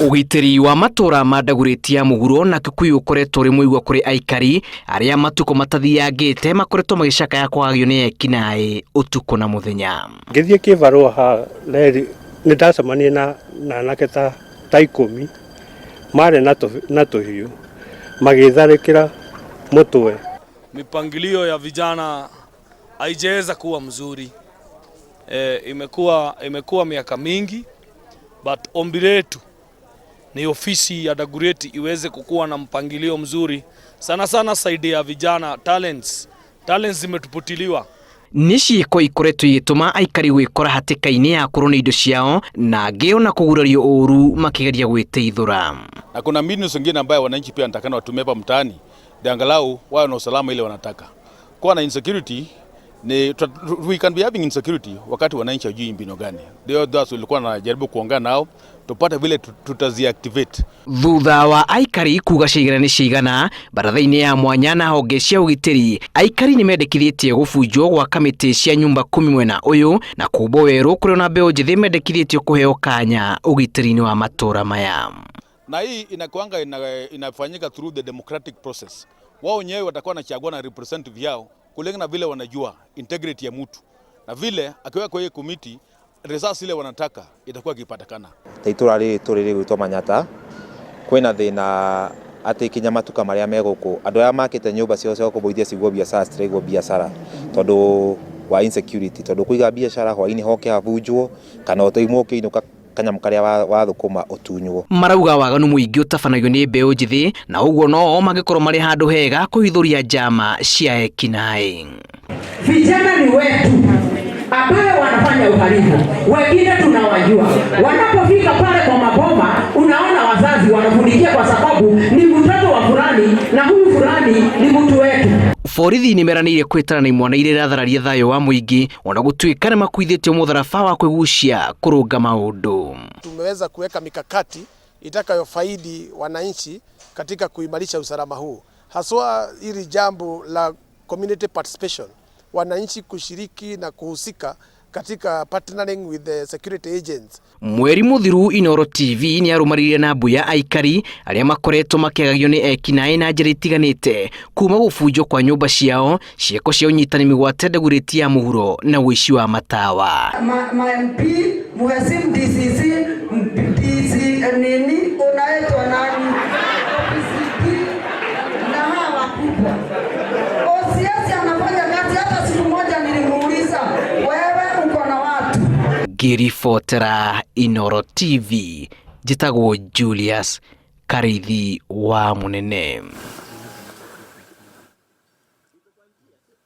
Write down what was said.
Ugitiri wa matura ma Dagoretti ya muguro na Kikuyu ukoretwo ri muigwa kuri aikari aria matuko matathiangite makoretwo magicaka ya kwagio ni ekinae utuko na muthenya. Ngithie kibarua ha ni ndacemania na anake ta 10 mare na tuhiu magitharikira mutwe. Mipangilio ya vijana haijaweza kuwa mzuri. Imekuwa miaka mingi, but ombi letu ni ofisi ya Dagoretti iweze kukuwa na mpangilio mzuri sana saidi ya vijana. Talents zimetuputiliwa. Ni ciiko ikoretwo igituma aikari gwikora hatikaini ya kurona indo ciao na ngeo na kugurario uru makigeria gwiteithura. Na kuna mbinu zingine ambayo wananchi pia wanatakana watumie hapa mtaani ndio angalau wao na usalama ile wanataka. Kwa na insecurity we can be having insecurity wakati wananchi hawajui mbinu gani. Ndio tulikuwa tunajaribu kuongea nao tupate vile tutaziactivate. Thuutha wa aikari kugacirithia ni cigana baratha-ini ya mwanya na honge cia ugitiri, aikari ni mendekithĩtie gũbunjwo gwa kamĩtĩ cia Nyumba Kumi mwena ũyũ na kumbwo werũ kũrĩ na Mbeu njithi mendekithĩtio kũheo kanya ugitiri-ini wa matura maya. Na hii inakuanga inafanyika through the democratic process. Wao wenyewe watakuwa wanachagua na representative yao kulingana na vile wanajua integrity ya mtu na vile akiwa kwa hiyo committee results ile wanataka itakuwa kipatikana. Taitura ri turiri gwitwa manyata kwina thina ati kinyamatuka maria meguku andu aya makite nyumba cio cio kuboithia cigwo biacara citigwo biacara tondu wa insecurity tondu kuiga biacara hwaini hoke habunjwo kana utoimwo kiinuka kanyam karia wa thukuma utunywo. Marauga waganu muingi utabanagio ni Mbeu njithi na uguo no magikorwo mari handu hega kuhithuria njama cia ekinae. Vijana ni wetu ambao wanafanya uhalifu, wengine tunawajua. Wanapofika pale kwa maboma, unaona wazazi wanafunikia kwa sababu ni mtoto wa fulani na huyu fulani ni mtu wetu. Borithi ni meranĩire kwĩtarana imwana iria irathararia thayo wa muingi ona gũtuĩka nĩ makuithĩtio mũtharaba wa kwĩgucia kũrũnga maũndũ. Tumeweza kuweka mikakati itakayofaidi wananchi katika kuimarisha usalama huu, haswa hili jambo la community participation, wananchi kushiriki na kuhusika katika partnering with the security agents. Mweri muthiru iNooro TV ni arumaririe na mbuya aikari aria makoretwo makiagagio ni ekinae na njĩra itiganĩte kuma gũbunjwo kwa nyũmba ciao, ciiko cia ũnyitani mĩgwate Dagoretti ya mũhuro na ũici wa matawa. MP muhesimu DCC nini unaitwa nani na hawa wakubwa OCS anafanya kazi. Hata siku moja nilimuuliza wewe uko na watu. Ngiribotera iNooro TV, njĩtagwo Julius Karithi wa Munene.